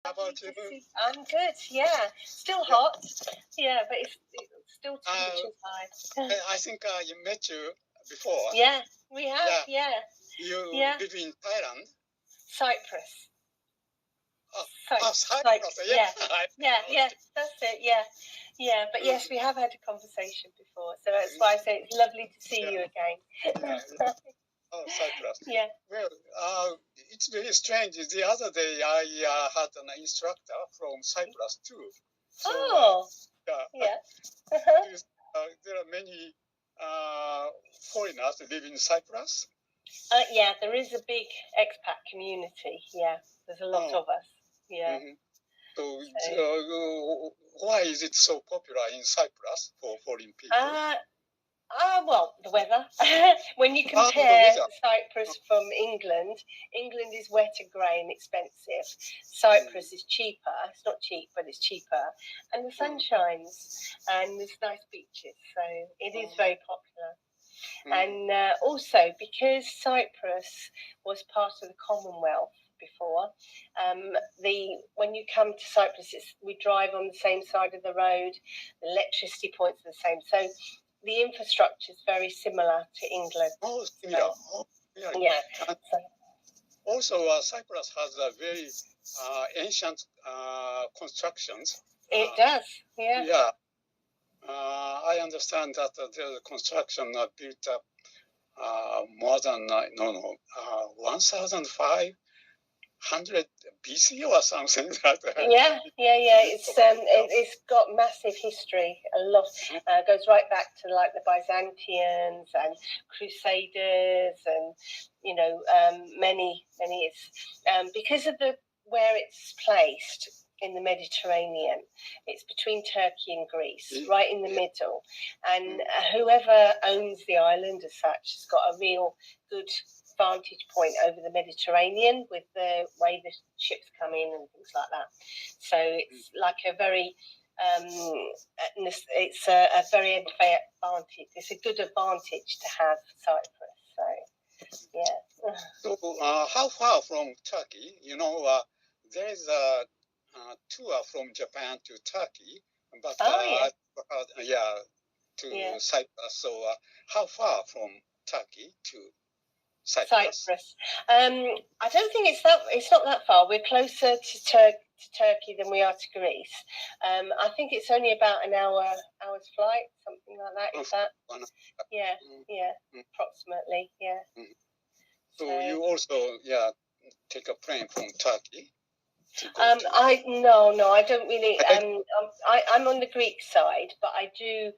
How about you? I'm good. Yeah, still hot. Yeah, but it's still temperature's high. I think you met you before. Yeah, we have. Yeah. You live in Thailand. Cyprus. Cyprus. Yeah. Yeah. That's it. Yeah. But yes, we have had a conversation before, so that's why I say it's lovely to see you again. Oh, Cyprus. Yeah. Well, it's very strange. The other day, I had an instructor from Cyprus too. So, yeah. There are many foreigners living in Cyprus. Yeah, there is a big expat community. Yeah, there's a lot of us. Yeah. Mm-hmm. So why is it so popular in Cyprus for foreign people? Well, the weather. When you compare Cyprus from England, England is wetter, grey and expensive. Cyprus is cheaper. It's not cheap, but it's cheaper. And the sun shines and there's nice beaches. So it is very popular. And also, because Cyprus was part of the Commonwealth before, when you come to Cyprus, we drive on the same side of the road, the electricity points are the same. So the infrastructure is very similar to England. Oh, similar. Yeah. Also, Cyprus has a very ancient constructions. It does, yeah. Yeah. I understand that the construction built up more than 1,500 BC or something. Yeah. It's got massive history. A lot goes right back to like the Byzantians and Crusaders, and many. It's because of where it's placed in the Mediterranean. It's between Turkey and Greece, right in the middle. And whoever owns the island as such has got a real good vantage point over the Mediterranean with the way the ships come in and things like that. So it's like a very it's a very advantage. It's a good advantage to have Cyprus. So yeah. So how far from Turkey? There is a tour from Japan to Turkey, but to Cyprus. So how far from Turkey to Cyprus? I don't think it's not that far. We're closer to Turkey than we are to Greece. I think it's only about an hour's flight, something like that. Is that? Yeah, approximately. Yeah. So you also take a plane from Turkey. I don't really. I'm on the Greek side, but I do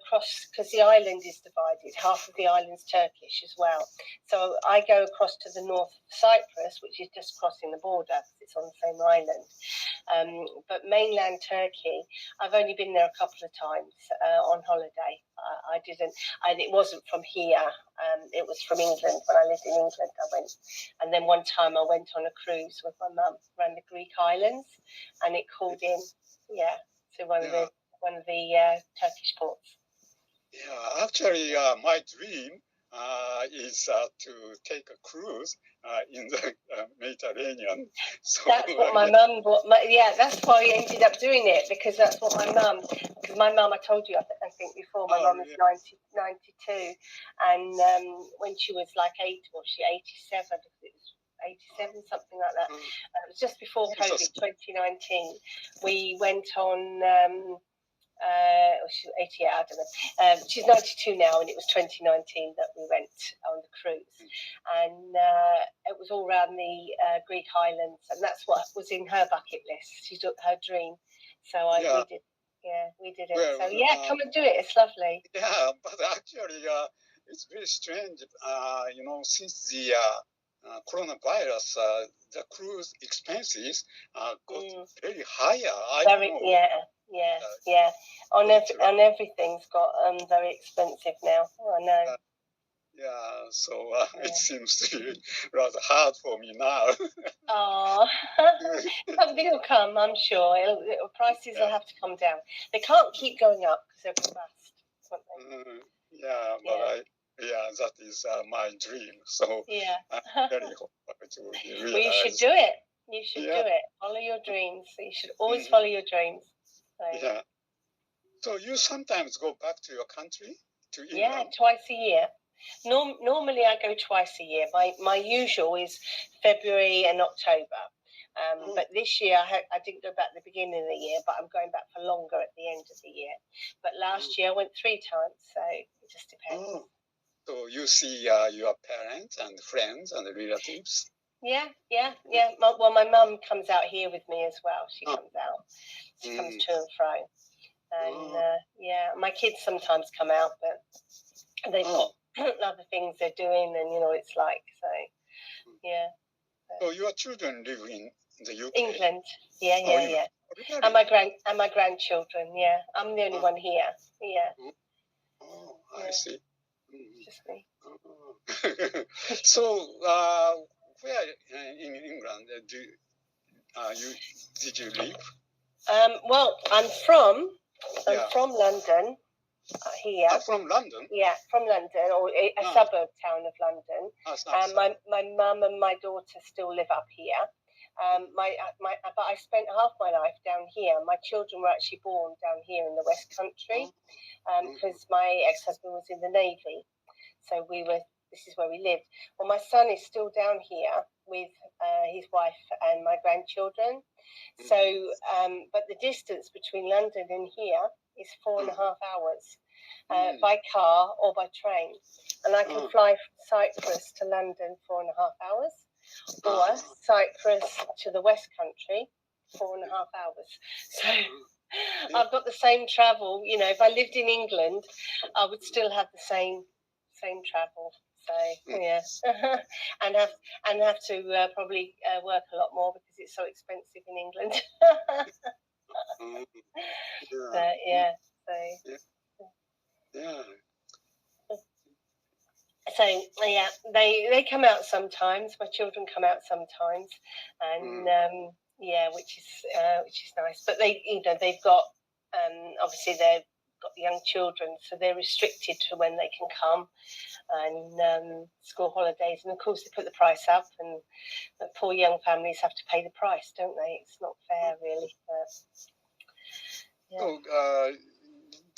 cross because the island is divided. Half of the island's Turkish as well. So I go across to the north of Cyprus, which is just crossing the border. It's on the same island. But mainland Turkey, I've only been there a couple of times on holiday. I didn't, and it wasn't from here. It was from England. When I lived in England, I went, and then one time I went on a cruise with my mum around the Greek islands, and it called in, to one of the Turkish ports. Yeah, actually, my dream is to take a cruise in the Mediterranean. So that's what my mum. That's why we ended up doing it, because that's what my mum. Because my mum, I told you, I think before, my mum is 92, and when she was like 87. It was 87, something like that. It was just before COVID, 2019. We went on. She's 88, I don't know. She's 92 now, and it was 2019 that we went on the cruise. And it was all around the Greek islands, and that's what was in her bucket list. She took her dream. So we did. Yeah, we did it. Well, so come and do it. It's lovely. Yeah, but actually, it's very strange. Since the coronavirus, the cruise expenses got very higher. Yeah. On everything's got very expensive now. I know. So it seems to be rather hard for me now. Something will come, I'm sure. Prices will have to come down. They can't keep going up because they'll bust. That is my dream. So I'm very hopeful to realize. Well, you should do it. You should Yeah. do it. Follow your dreams. You should always Mhm. follow your dreams. So, Yeah. So you sometimes go back to your country, to England? yeah, twice a year. Normally I go twice a year. My usual is February and October. But this year I didn't go back at the beginning of the year, but I'm going back for longer at the end of the year. But last year I went 3 times, so it just depends. Oh. So you see your parents and friends and relatives? Yeah. My mum comes out here with me as well. She comes out. She comes to and fro. And yeah, my kids sometimes come out, but they've got other things they're doing, and you know what it's like. So yeah. So your children live in the UK? England. Yeah. Really? And my grandchildren. Yeah, I'm the only one here. Yeah. Oh, Yeah. I see. Just me. So where in England did you live? Well, I'm from London. Here. From London? Yeah, from London, or a suburb town of London. My mum and my daughter still live up here. But I spent half my life down here. My children were actually born down here in the West Country, because my ex-husband was in the Navy. So this is where we lived. Well, my son is still down here with his wife and my grandchildren. So, but the distance between London and here is 4.5 hours. By car or by train, and I can fly from Cyprus to London 4.5 hours, or Cyprus to the West Country 4.5 hours. So I've got the same travel. You know, if I lived in England, I would still have the same travel. So yeah, and have to probably work a lot more because it's so expensive in England. Yeah. So yeah, they come out sometimes. My children come out sometimes, and yeah, which is nice. But they've got obviously they've got young children, so they're restricted to when they can come, and school holidays, and of course they put the price up, and the poor young families have to pay the price, don't they? It's not fair, really. But, yeah.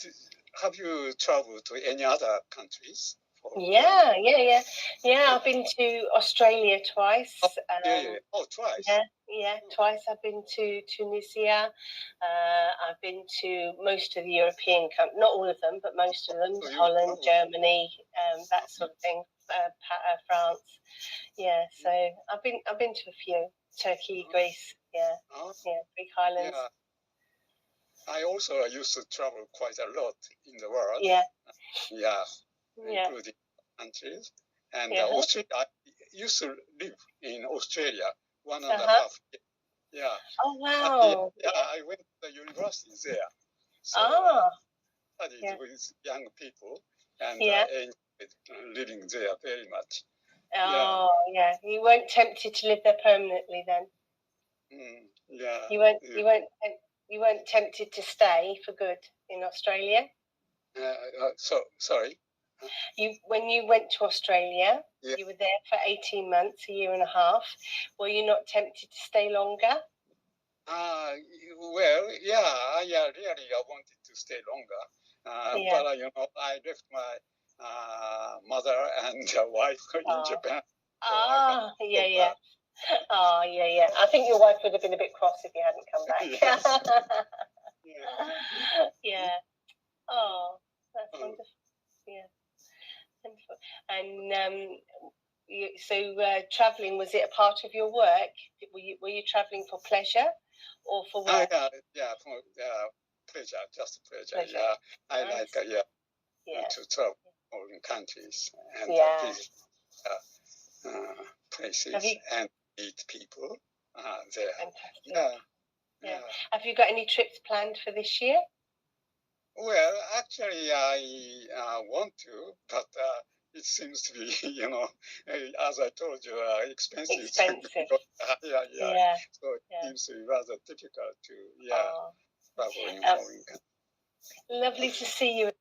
So, have you traveled to any other countries? Yeah. I've been to Australia twice. Oh, twice. Yeah, twice. I've been to Tunisia. I've been to most of the European countries, not all of them, but most of them. Holland, Germany, that sort of thing. France. Yeah, so I've been to a few. Turkey, Greece. Yeah, Greek islands. Yeah. I also used to travel quite a lot in the world. Yeah. Including countries. And Australia, I used to live in Australia 1.5 years. Yeah. Oh, wow. I went to the university there. So I studied with young people, and I enjoyed living there very much. Oh, yeah. You weren't tempted to live there permanently then? Yeah. You weren't tempted to stay for good in Australia? Sorry? When you went to Australia, you were there for 18 months, a year and a half. Were you not tempted to stay longer? Well, yeah, really I wanted to stay longer. But, I left my mother and wife in Japan. So yeah. Oh, yeah. I think your wife would have been a bit cross if you hadn't come back. Yeah. Oh, that's wonderful. Yeah. Wonderful. And so traveling, was it a part of your work? Were you traveling for pleasure or for work? Yeah, for pleasure, just pleasure. Yeah, I like to travel foreign countries and visit places and meet people there. Fantastic. Yeah. Have you got any trips planned for this year? Well, actually, I want to, but it seems to be, as I told you, expensive. Yeah. So it seems to be rather difficult to travel in foreign countries. Lovely to see you.